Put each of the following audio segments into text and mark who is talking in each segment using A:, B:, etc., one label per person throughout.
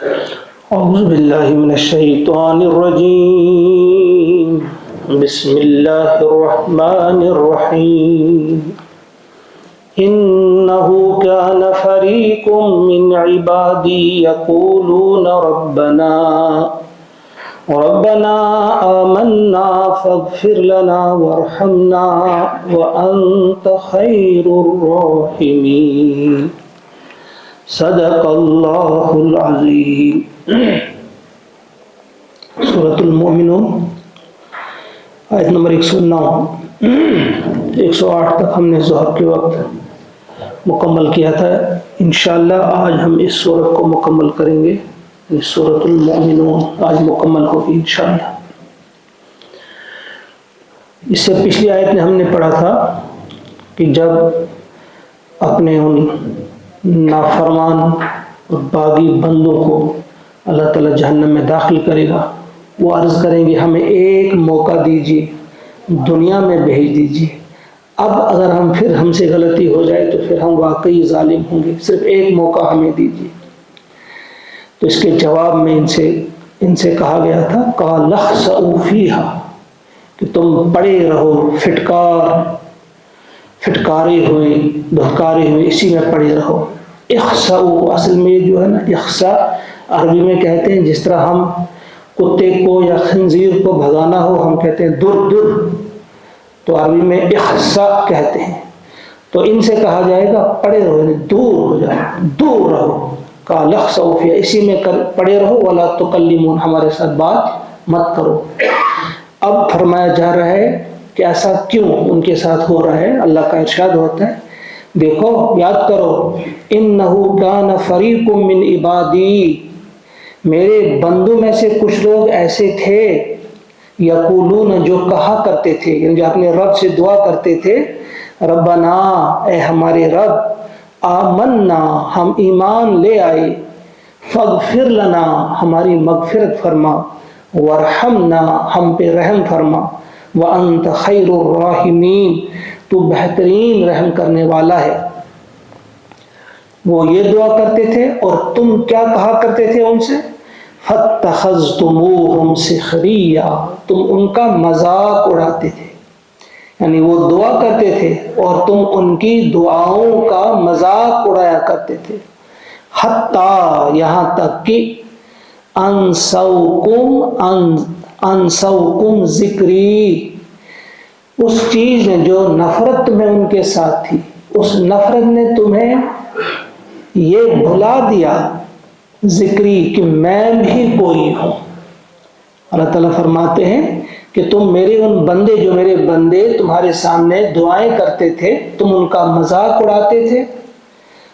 A: أعوذ بالله من الشيطان الرجيم. بسم الله الرحمن الرحيم. إنه كان فريق من عبادي يقولون ربنا آمنا فاغفر لنا وارحمنا وأنت خير الراحمين. صدق اللہ العظیم. سورۃ المؤمنون آیت نمبر 109 108 تک ہم نے ظہر کے وقت مکمل کیا تھا. انشاءاللہ آج ہم اس سورت کو مکمل کریں گے. سورۃ المؤمنون آج مکمل ہوگی انشاءاللہ. اس سے پچھلی آیت میں ہم نے پڑھا تھا کہ جب اپنے ان نافرمان اور باغی بندوں کو اللہ تعالیٰ جہنم میں داخل کرے گا، وہ عرض کریں گے ہمیں ایک موقع دیجیے، دنیا میں بھیج دیجیے. اب اگر ہم سے غلطی ہو جائے تو پھر ہم واقعی ظالم ہوں گے، صرف ایک موقع ہمیں دیجیے. تو اس کے جواب میں ان سے کہا گیا تھا قَالَ اخْسَئُوا فِيهَا، کہ تم پڑے رہو پھٹکارے ہوئے دھکارے ہوئے اسی میں پڑے رہو. اخسؤ اصل میں جو ہے نا، اخسا عربی میں کہتے ہیں جس طرح ہم کتے کو یا خنزیر کو بھگانا ہو ہم کہتے ہیں در، تو عربی میں اخسا کہتے ہیں. تو ان سے کہا جائے گا پڑے رہو، یعنی دور ہو جاؤ، دور رہو. قال اخسؤ فیہا، اسی میں پڑے رہو. ولا تکلمون، ہمارے ساتھ بات مت کرو. اب فرمایا جا رہا ہے کہ ایسا کیوں ان کے ساتھ ہو رہا ہے. اللہ کا ارشاد ہوتا ہے، دیکھو یاد کرو، انہو کان فریق من عبادی، میرے بندوں میں سے کچھ لوگ ایسے تھے، یقولون، جو کہا کرتے تھے، یعنی جو اپنے رب سے دعا کرتے تھے، ربنا، اے ہمارے رب، آمنا، ہم ایمان لے آئے، فاغفر لنا، ہماری مغفرت فرما، وارحمنا، ہم پہ رحم فرما، وانت خیر الراحمین، تو بہترین رحم کرنے والا ہے. وہ یہ دعا کرتے تھے اور تم کیا کہا کرتے تھے ان سے؟ فَاتَّخَذْتُمُوهُمْ سِخْرِيًّا، تم ان کا مذاق اڑاتے تھے. یعنی وہ دعا کرتے تھے اور تم ان کی دعاؤں کا مذاق اڑایا کرتے تھے. حتیٰ، یہاں تک کہ انسوکم ذکری، اس چیز نے جو نفرت تمہیں ان کے ساتھ تھی، اس نفرت نے تمہیں یہ بھلا دیا ذکری، کہ میں بھی کوئی ہوں. اللہ تعالیٰ فرماتے ہیں کہ تم میرے ان بندے، جو میرے بندے تمہارے سامنے دعائیں کرتے تھے، تم ان کا مذاق اڑاتے تھے،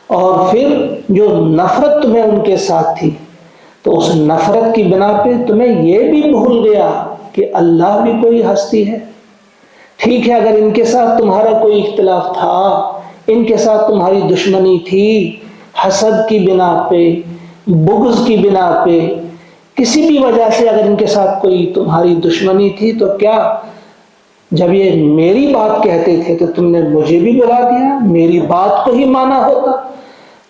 A: اور پھر جو نفرت تمہیں ان کے ساتھ تھی، تو اس نفرت کی بنا پہ تمہیں یہ بھی بھول گیا کہ اللہ بھی کوئی ہستی ہے. ٹھیک ہے اگر ان کے ساتھ تمہارا کوئی اختلاف تھا، ان کے ساتھ تمہاری دشمنی تھی، حسد کی بنا پہ، بغض کی بنا پہ، کسی بھی وجہ سے اگر ان کے ساتھ کوئی تمہاری دشمنی تھی، تو کیا جب یہ میری بات کہتے تھے تو تم نے مجھے بھی بلا دیا، میری بات کو ہی مانا ہوتا.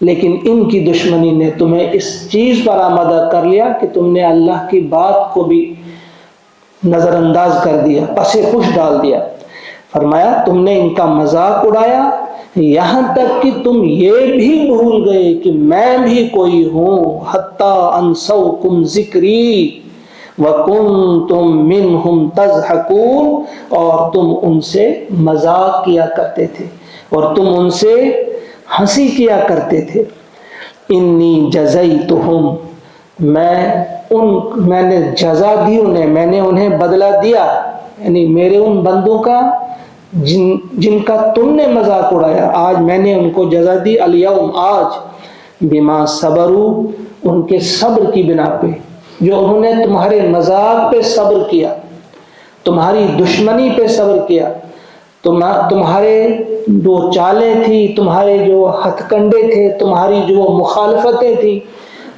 A: لیکن ان کی دشمنی نے تمہیں اس چیز پر آمادہ کر لیا کہ تم نے اللہ کی بات کو بھی نظر انداز کر دیا، پس پش ڈال دیا. فرمایا تم نے ان کا مذاق اڑایا، یہاں تک کہ تم یہ بھی بھول گئے کہ میں بھی کوئی ہوں. حتیٰ انسوکم ذکری وکنتم منہم تضحکون، اور تم ان سے مذاق کیا کرتے تھے اور تم ان سے ہنسی کیا کرتے تھے. انی جزیتہم، میں نے جزا دی انہیں، میں نے انہیں بدلہ دیا، یعنی میرے ان بندوں کا جن کا تم نے مذاق اڑایا، آج میں نے ان کو جزا دی. الیوم، آج، بما صبروا، ان کے صبر کی بنا پہ، جو انہوں نے تمہارے مذاق پہ صبر کیا، تمہاری دشمنی پہ صبر کیا، تمہارے جو چالیں تھی، تمہارے جو ہتھ کنڈے تھے، تمہاری جو مخالفتیں تھیں،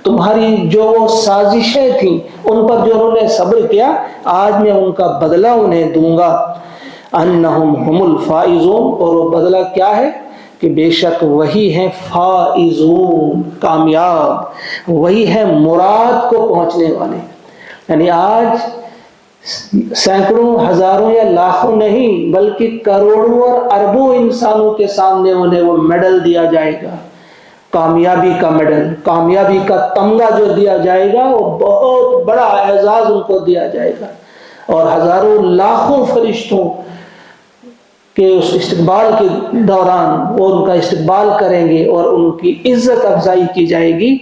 A: تمہاری جو سازشیں تھیں، ان پر جو انہوں نے صبر کیا، آج میں ان کا بدلہ انہیں دوں گا. انہم ہم الفائزون، اور وہ بدلہ کیا ہے کہ بے شک وہی ہیں فائزون، کامیاب، وہی ہیں مراد کو پہنچنے والے. یعنی آج سینکڑوں، ہزاروں یا لاکھوں نہیں بلکہ کروڑوں اور اربوں انسانوں کے سامنے انہیں وہ میڈل دیا جائے گا، کامیابی کا میڈل، کامیابی کا تمغہ جو دیا جائے گا وہ بہت بڑا اعزاز ان کو دیا جائے گا. اور ہزاروں لاکھوں فرشتوں کے اس استقبال کے دوران وہ ان کا استقبال کریں گے اور ان کی عزت افزائی کی جائے گی.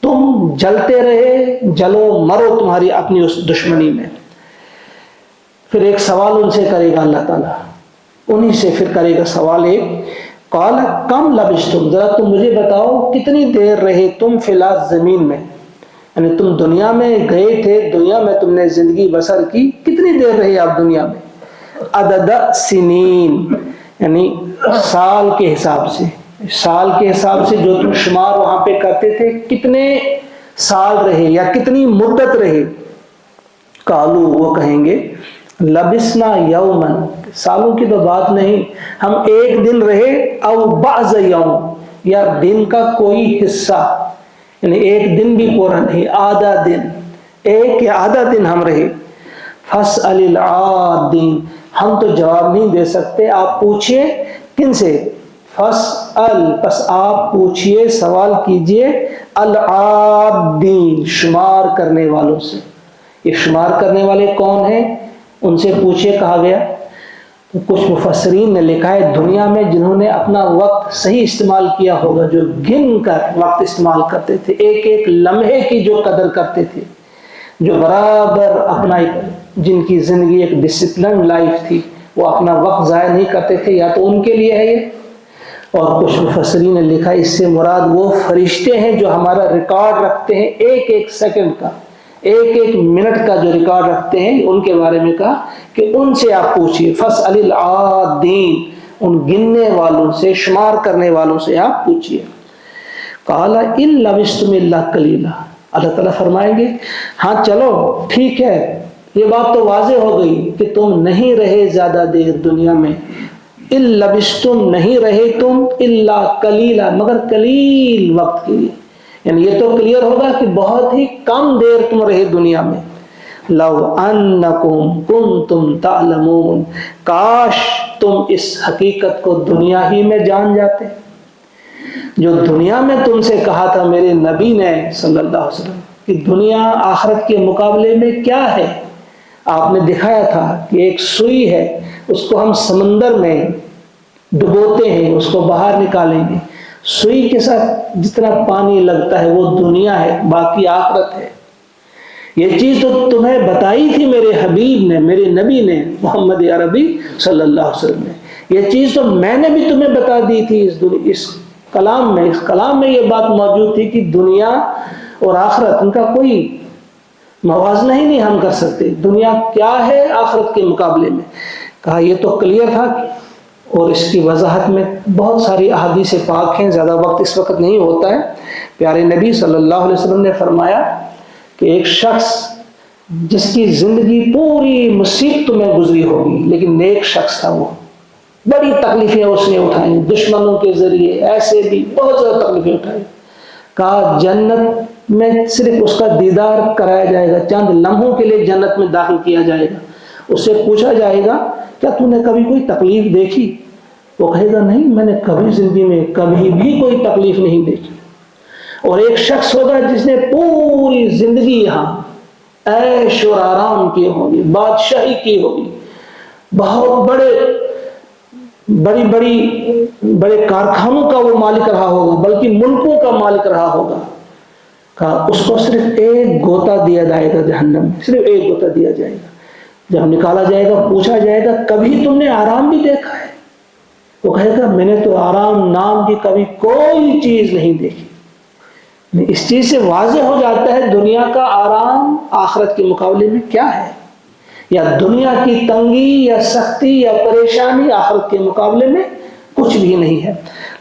A: تم جلتے رہے، جلو مرو تمہاری اپنی اس دشمنی میں. پھر ایک سوال ان سے کرے گا اللہ تعالیٰ، انہی سے پھر کرے گا سوال ایک، قال کم لبثتم، ذرا تم مجھے بتاؤ کتنی دیر رہے تم فی الارض زمین میں، یعنی تم دنیا میں گئے تھے، دنیا میں تم نے زندگی بسر کی، کتنی دیر رہے آپ دنیا میں؟ عدد سنین، یعنی سال کے حساب سے، سال کے حساب سے جو تم شمار وہاں پہ کرتے تھے کتنے سال رہے یا کتنی مدت رہے؟ قالو، وہ کہیں گے لبسنا یومن، سالوں کی تو بات نہیں، ہم ایک دن رہے، او بعض یوم، یا دن کا کوئی حصہ، یعنی ایک دن بھی پورا نہیں، آدھا دن، ایک یا آدھا دن ہم رہے. فاسأل العادین، ہم تو جواب نہیں دے سکتے، آپ پوچھئے کن سے؟ فاسأل، پس آپ پوچھئے، سوال کیجئے، العادین، شمار کرنے والوں سے. یہ شمار کرنے والے کون ہیں؟ ان سے پوچھے کہا گیا. تو کچھ مفسرین نے لکھا ہے دنیا میں جنہوں نے اپنا وقت صحیح استعمال کیا ہوگا، جو گن کر وقت استعمال کرتے تھے، ایک ایک لمحے کی جو قدر کرتے تھے، جو برابر اپنا، جن کی زندگی ایک ڈسپلن لائف تھی، وہ اپنا وقت ضائع نہیں کرتے تھے، یا تو ان کے لیے ہے یہ. اور کچھ مفسرین نے لکھا اس سے مراد وہ فرشتے ہیں جو ہمارا ریکارڈ رکھتے ہیں، ایک ایک سیکنڈ کا، ایک ایک منٹ کا جو ریکارڈ رکھتے ہیں، ان کے بارے میں کہا کہ ان سے آپ پوچھئے. فاسأل العادین، ان گننے والوں سے، شمار کرنے والوں سے آپ پوچھئے. قال ان لبثتم الا قلیلا، اللہ تعالیٰ فرمائیں گے ہاں چلو ٹھیک ہے، یہ بات تو واضح ہو گئی کہ تم نہیں رہے زیادہ دیر دنیا میں. ان لبثتم، نہیں رہے تم، الا قلیلا، مگر قلیل وقت کے لیے، یعنی یہ تو کلیئر ہوگا کہ بہت ہی کم دیر تم رہے دنیا میں. لو انکم کنتم تعلمون، کاش تم اس حقیقت کو دنیا ہی میں جان جاتے، جو دنیا میں تم سے کہا تھا میرے نبی نے صلی اللہ علیہ وسلم کہ دنیا آخرت کے مقابلے میں کیا ہے. آپ نے دکھایا تھا کہ ایک سوئی ہے، اس کو ہم سمندر میں ڈبوتے ہیں، اس کو باہر نکالیں گے، سوئی کے ساتھ جتنا پانی لگتا ہے وہ دنیا ہے، باقی آخرت ہے. یہ چیز تو تمہیں بتائی تھی میرے حبیب نے، میرے نبی نے، محمد عربی صلی اللہ علیہ وسلم نے. یہ چیز تو میں نے بھی تمہیں بتا دی تھی اس کلام میں یہ بات موجود تھی کہ دنیا اور آخرت ان کا کوئی موازنہ ہی نہیں ہم کر سکتے. دنیا کیا ہے آخرت کے مقابلے میں؟ کہا یہ تو کلیئر تھا، اور اس کی وضاحت میں بہت ساری احادیث پاک ہیں، زیادہ وقت اس وقت نہیں ہوتا ہے. پیارے نبی صلی اللہ علیہ وسلم نے فرمایا کہ ایک شخص جس کی زندگی پوری مصیبتوں میں گزری ہوگی، لیکن نیک شخص تھا، وہ بڑی تکلیفیں اس نے اٹھائیں، دشمنوں کے ذریعے ایسے بھی بہت زیادہ تکلیفیں اٹھائیں. کہا جنت میں صرف اس کا دیدار کرایا جائے گا، چند لمحوں کے لیے جنت میں داخل کیا جائے گا. اس سے پوچھا جائے گا کیا تو نے کبھی کوئی تکلیف دیکھی؟ وہ کہے گا نہیں، میں نے کبھی زندگی میں کبھی بھی کوئی تکلیف نہیں دیکھی. اور ایک شخص ہوگا جس نے پوری زندگی یہاں عیش اور آرام کیے ہوں گے، بادشاہی کی ہوگی، بہت بڑے کارخانوں کا وہ مالک رہا ہوگا، بلکہ ملکوں کا مالک رہا ہوگا. کہا اس کو صرف ایک گوتا دیا جائے گا جہنم میں، صرف ایک گوتا دیا جائے گا. جب نکالا جائے گا پوچھا جائے گا کبھی تم نے آرام بھی دیکھا ہے؟ وہ کہے گا میں نے تو آرام نام کی کبھی کوئی چیز نہیں دیکھی. اس چیز سے واضح ہو جاتا ہے دنیا کا آرام آخرت کے مقابلے میں کیا ہے، یا دنیا کی تنگی یا سختی یا پریشانی آخرت کے مقابلے میں کچھ بھی نہیں ہے.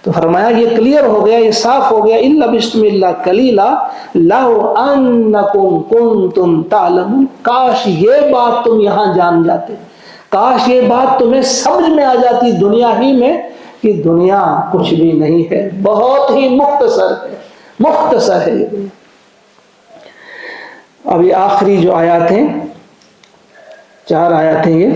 A: تو فرمایا یہ کلیئر ہو گیا، یہ صاف ہو گیا. ان لبثتم الا قلیلا لو انکم کنتم تعلمون، کاش یہ بات تم یہاں جان جاتے، کاش یہ بات تمہیں سمجھ میں آ جاتی دنیا ہی میں کہ دنیا کچھ بھی نہیں ہے، بہت ہی مختصر ہے یہ دنیا۔ ابھی آخری جو آیات ہیں، 4 آیات ہیں،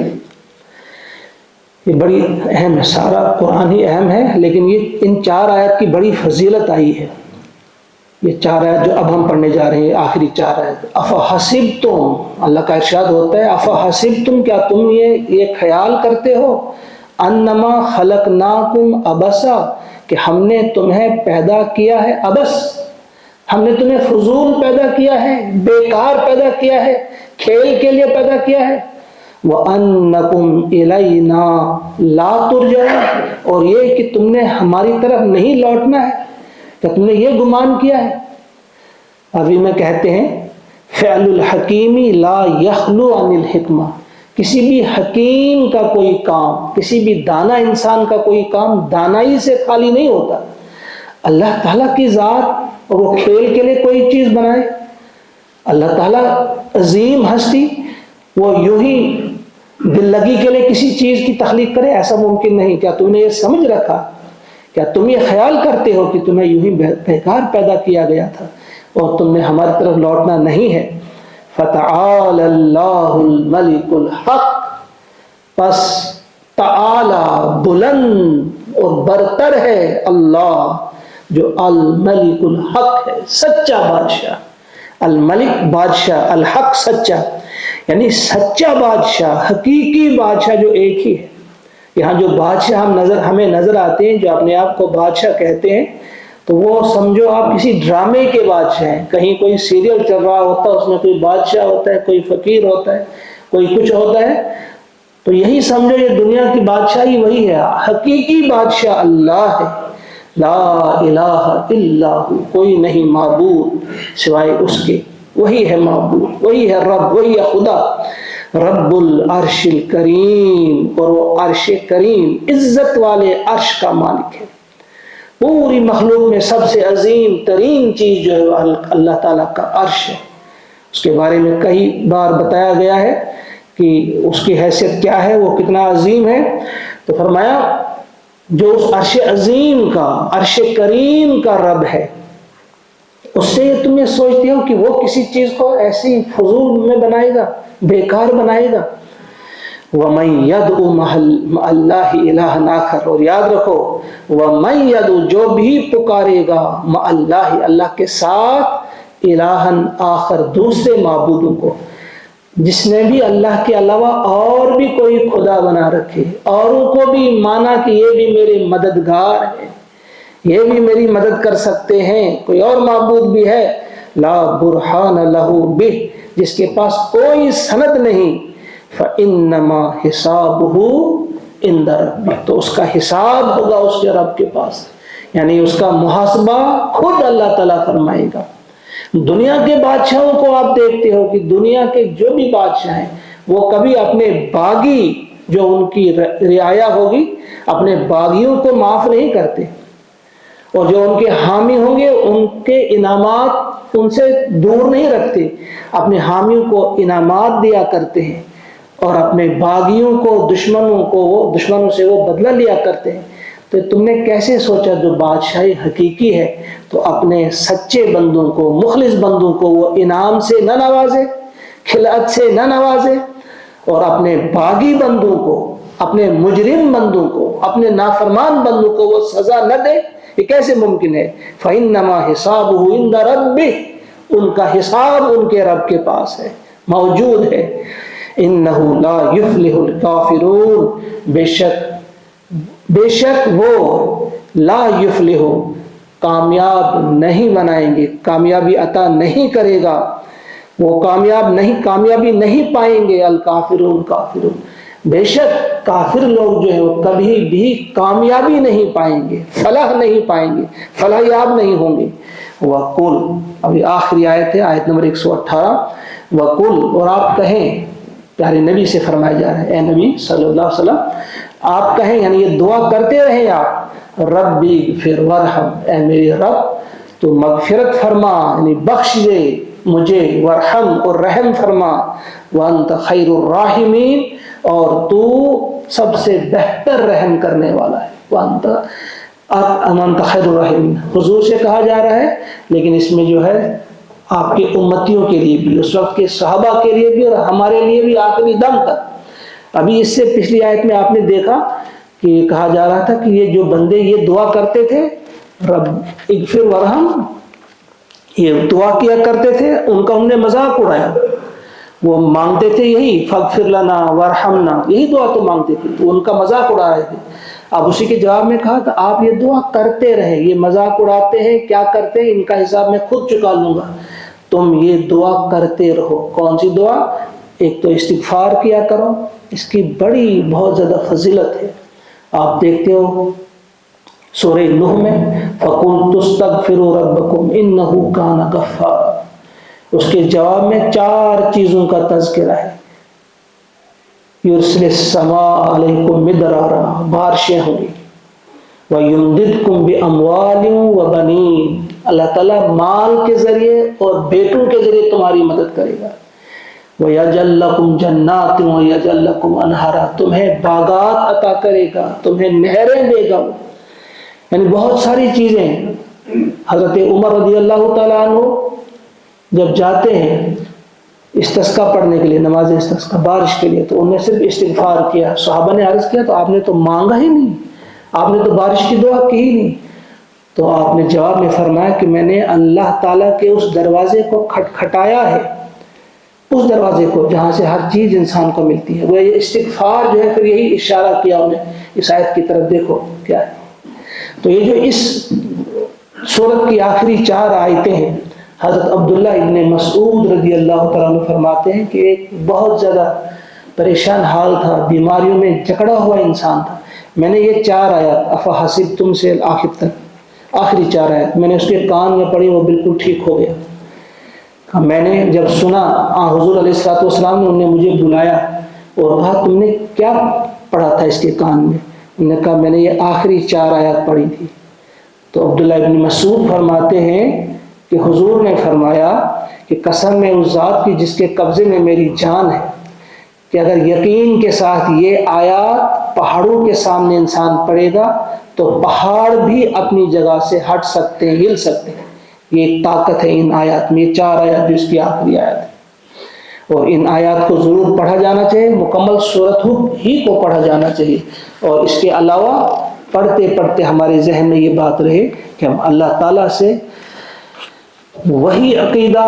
A: یہ بڑی اہم ہے، سارا قرآن ہی اہم ہے، لیکن یہ ان 4 آیات کی بڑی فضیلت آئی ہے۔ یہ 4 آیات جو اب ہم پڑھنے جا رہے ہیں، آخری 4 آیات۔ افحسبتم، اللہ کا ارشاد ہوتا ہے، افحسبتم، کیا تم یہ خیال کرتے ہو، انما خلقناکم عبثا، کہ ہم نے تمہیں پیدا کیا ہے عبث، ہم نے تمہیں فضول پیدا کیا ہے، بیکار پیدا کیا ہے، کھیل کے لیے پیدا کیا ہے، وَأَنَّكُمْ إِلَيْنَا لَا تُرْجَعُونَ، اور یہ کہ تم نے ہماری طرف نہیں لوٹنا ہے، کہ تم نے یہ گمان کیا ہے۔ ابھی میں کہتے ہیں فعل الحکیم لا یخلو عن الحکمہ، کسی بھی حکیم کا کوئی کام، کسی بھی دانا انسان کا کوئی کام دانائی سے خالی نہیں ہوتا۔ اللہ تعالیٰ کی ذات، اور وہ کھیل کے لیے کوئی چیز بنائے، اللہ تعالیٰ عظیم ہستی وہ یوں ہی دل لگی کے لیے کسی چیز کی تخلیق کرے، ایسا ممکن نہیں۔ کیا تم نے یہ سمجھ رکھا، کیا تم یہ خیال کرتے ہو کہ تمہیں یوں ہی بیکار پیدا کیا گیا تھا اور تم نے ہماری طرف لوٹنا نہیں ہے؟ فتعال اللہ الملک الحق، پس تعالی بلند اور برتر ہے اللہ جو الملک الحق ہے، سچا بادشاہ، الملک بادشاہ، الحق سچا، یعنی سچا بادشاہ، حقیقی بادشاہ جو ایک ہی ہے۔ یہاں جو بادشاہ ہمیں نظر آتے ہیں، جو اپنے آپ کو بادشاہ کہتے ہیں، تو وہ سمجھو آپ کسی ڈرامے کے بادشاہ ہیں، کہیں کوئی سیریل چل رہا ہوتا ہے، اس میں کوئی بادشاہ ہوتا ہے، کوئی فقیر ہوتا ہے، کوئی کچھ ہوتا ہے، تو یہی سمجھو یہ دنیا کی بادشاہی وہی ہے۔ حقیقی بادشاہ اللہ ہے، لا الہ الا ہو، کوئی نہیں معبود سوائے اس کے، وہی ہے معبود، وہی ہے رب، وہی ہے خدا، رب العرش الکریم، اور وہ عرش کریم، عزت والے عرش کا مالک ہے۔ پوری مخلوق میں سب سے عظیم ترین چیز جو ہے اللہ تعالیٰ کا عرش ہے، اس کے بارے میں کئی بار بتایا گیا ہے کہ اس کی حیثیت کیا ہے، وہ کتنا عظیم ہے۔ تو فرمایا جو اس عرش عظیم کا، عرش کریم کا رب ہے، اس سے تم یہ سوچتے ہو کہ وہ کسی چیز کو ایسی فضول میں بنائے گا، بیکار بنائے گا۔ وَمَن يَدْعُ مَعَ اللَّهِ إِلَٰهًا آخَرَ، اور یاد رکھو وَمَن يَدْعُ، جو بھی پکارے گا، مَعَ اللَّهِ، اللہ کے ساتھ، إِلَٰهًا آخر، دوسرے معبودوں کو، جس نے بھی اللہ کے علاوہ اور بھی کوئی خدا بنا رکھے، اوروں کو بھی مانا کہ یہ بھی میرے مددگار ہیں، یہ بھی میری مدد کر سکتے ہیں، کوئی اور معبود بھی ہے، لا برہان لہ بہ، جس کے پاس کوئی سند نہیں، فإنما حسابہ عند ربہ، تو اس کا حساب ہوگا اس کے رب کے پاس، یعنی اس کا محاسبہ خود اللہ تعالیٰ فرمائے گا۔ دنیا کے بادشاہوں کو آپ دیکھتے ہو کہ دنیا کے جو بھی بادشاہ ہیں وہ کبھی اپنے باغی، جو ان کی رعایا ہوگی، اپنے باغیوں کو معاف نہیں کرتے، اور جو ان کے حامی ہوں گے ان کے انعامات ان سے دور نہیں رکھتے، اپنے حامیوں کو انعامات دیا کرتے ہیں، اور اپنے باغیوں کو، دشمنوں سے وہ بدلہ لیا کرتے ہیں۔ تو تم نے کیسے سوچا جو بادشاہی حقیقی ہے تو اپنے سچے بندوں کو، مخلص بندوں کو وہ انعام سے نہ نوازے، خلعت سے نہ نوازے، اور اپنے باغی بندوں کو، اپنے مجرم بندوں کو، اپنے نافرمان بندوں کو وہ سزا نہ دے؟ یہ کیسے ممکن ہے؟ فَإِنَّمَا حِسَابُهُ عِندَ رَبِّهِ، ان کا حساب ان کے رب کے پاس ہے، موجود ہے۔ إِنَّهُ لَا يُفْلِحُ الْكَافِرُونَ، بے شک وہ لا یفلح، کامیاب نہیں بنائیں گے، کامیابی عطا نہیں کرے گا، وہ کامیابی نہیں پائیں گے، الکافرون، کافرون، بے شک کافر لوگ جو ہیں وہ کبھی بھی کامیابی نہیں پائیں گے، فلاح نہیں پائیں گے، فلاح یاب نہیں ہوں گے۔ وَقُلْ، ابھی آخری آیت ہے، آیت نمبر 118، وَقُلْ، اور آپ کہیں، پیارے نبی سے فرمایا جا رہا ہے، اے نبی صلی اللہ علیہ وسلم آپ کہیں، یعنی یہ دعا کرتے رہیں آپ، ربی اغفر وارحم، اے میرے رب تو مغفرت فرما، یعنی بخش دے مجھے، ورحم، اور رحم فرما، وانت خیر الراحمین، اور تو سب سے بہتر رحم کرنے والا ہے۔ وَأَنْتَ خَيْرُ الرَّاحِمِينَ. حضور سے کہا جا رہا ہے، لیکن اس میں جو ہے آپ کے امتیوں کے لیے بھی، اس وقت کے صحابہ کے لیے بھی اور ہمارے لیے بھی آخری دم تک. ابھی اس سے پچھلی آیت میں آپ نے دیکھا کہ کہا جا رہا تھا کہ یہ جو بندے یہ دعا کرتے تھے رب اغفر ورحم، یہ دعا کیا کرتے تھے، ان کا ہم نے مذاق اڑایا. وہ مانگتے تھے یہی فاغفر لنا وارحمنا، یہی دعا تو مانگتے تھے، تو ان کا مذاق اڑا رہے تھے. اب اسی کے جواب میں کہا کہ آپ یہ دعا کرتے رہے، یہ مذاق اڑاتے ہیں کیا کرتے ہیں ان کا حساب میں خود چکا لوں گا، تم یہ دعا کرتے رہو. کون سی دعا؟ ایک تو استغفار کیا کرو، اس کی بڑی بہت زیادہ فضیلت ہے. آپ دیکھتے ہو سورہ نوح میں فَقُلْتُ اسْتَغْفِرُوا رَبَّكُمْ إِنَّهُ كَانَ غَفَّارًا، اس کے جواب میں 4 چیزوں کا تذکرہ ہے. یُرْسِلِ السَّمَاءَ عَلَيْكُمْ مِدْرَارًا، بارشیں ہوں گی. وَيُمْدِدْكُمْ بِأَمْوَالٍ وَبَنِينَ، اللہ تعالیٰ مال کے ذریعے اور بیٹوں کے ذریعے تمہاری مدد کرے گا. وَيَجْعَلْ لَكُمْ جَنَّاتٍ وَيَجْعَلْ لَكُمْ أَنْهَارًا، تمہیں باغات عطا کرے گا، تمہیں نہریں دے گا. یعنی بہت ساری چیزیں. حضرت عمر رضی اللہ تعالیٰ عنہ جب جاتے ہیں استسقا پڑھنے کے لیے، نماز استسقا بارش کے لیے، تو انہوں نے صرف استغفار کیا. صحابہ نے عرض کیا تو آپ نے تو مانگا ہی نہیں، آپ نے تو بارش کی دعا کی ہی نہیں. تو آپ نے جواب میں فرمایا کہ میں نے اللہ تعالیٰ کے اس دروازے کو کھٹکھٹایا ہے، اس دروازے کو جہاں سے ہر چیز انسان کو ملتی ہے. وہ استغفار جو ہے، پھر یہی اشارہ کیا انہیں اس آیت کی طرف، دیکھو کیا ہے. تو یہ جو اس سورت کی آخری 4 آیتیں ہیں، حضرت عبداللہ ابن مسعود رضی اللہ تعالیٰ عنہ فرماتے ہیں کہ ایک بہت زیادہ پریشان حال تھا، بیماریوں میں جکڑا ہوا انسان تھا. میں نے یہ 4 آیات افحسبتم سے آخر تک، آخری 4 آیات میں نے اس کے کان میں پڑھی، وہ بالکل ٹھیک ہو گیا. میں نے جب سنا حضور علیہ الصلوۃ والسلام نے، انہوں نے مجھے بلایا اور کہا تم نے کیا پڑھا تھا اس کے کان میں؟ انہوں نے کہا میں نے یہ آخری 4 آیات پڑھی تھی. تو عبداللہ ابن مسعود فرماتے ہیں کہ حضور نے فرمایا کہ قسم ہے اس ذات کی جس کے قبضے میں میری جان ہے، کہ اگر یقین کے ساتھ یہ آیات پہاڑوں کے سامنے انسان پڑھے گا تو پہاڑ بھی اپنی جگہ سے ہٹ سکتے ہیں، ہل سکتے ہیں. یہ ایک طاقت ہے ان آیات میں، یہ 4 آیات جو اس کی آخری آیت ہے. اور ان آیات کو ضرور پڑھا جانا چاہیے، مکمل سورت ہی کو پڑھا جانا چاہیے. اور اس کے علاوہ پڑھتے پڑھتے ہمارے ذہن میں یہ بات رہے کہ ہم اللہ تعالیٰ سے وہی عقیدہ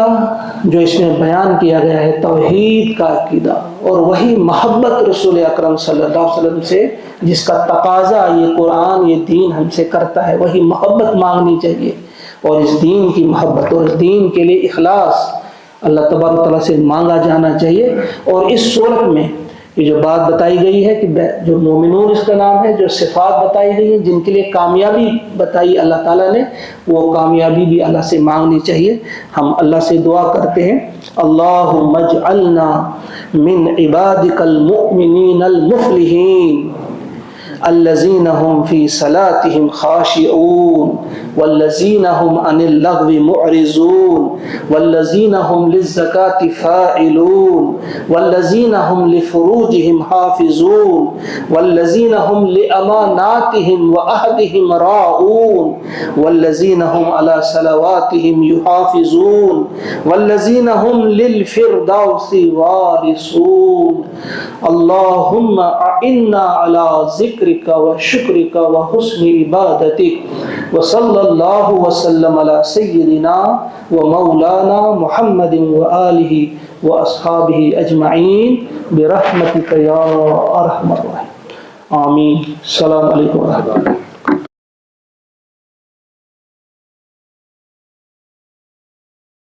A: جو اس میں بیان کیا گیا ہے، توحید کا عقیدہ، اور وہی محبت رسول اکرم صلی اللہ علیہ وسلم سے جس کا تقاضا یہ قرآن، یہ دین ہم سے کرتا ہے، وہی محبت مانگنی چاہیے. اور اس دین کی محبت اور اس دین کے لیے اخلاص اللہ تبارک تعالیٰ سے مانگا جانا چاہیے. اور اس صورت میں یہ جو بات بتائی گئی ہے کہ جو مومنون اس کا نام ہے، جو صفات بتائی گئی ہیں جن کے لیے کامیابی بتائی اللہ تعالیٰ نے، وہ کامیابی بھی اللہ سے مانگنی چاہیے. ہم اللہ سے دعا کرتے ہیں اللہم اجعلنا من عبادک المؤمنین المفلحین الذین هم فی صلاتهم خاشعون والذین هم عن اللغو معرضون والذین هم للزکاة فاعلون والذین هم لفروجهم حافظون والذین هم لأماناتهم وعهدهم راعون والذین هم على صلواتهم يحافظون والذین هم للفردوس وارثون. اللہم اعنا على ذکرک و شکرک و حسن عبادتک وصلی اللہ وسلم علی سیدنا و مولانا محمد و آلہ و اصحابہ اجمعین برحمتک یا ارحم الراحمین. آمین. السلام علیکم و رحمۃ اللہ.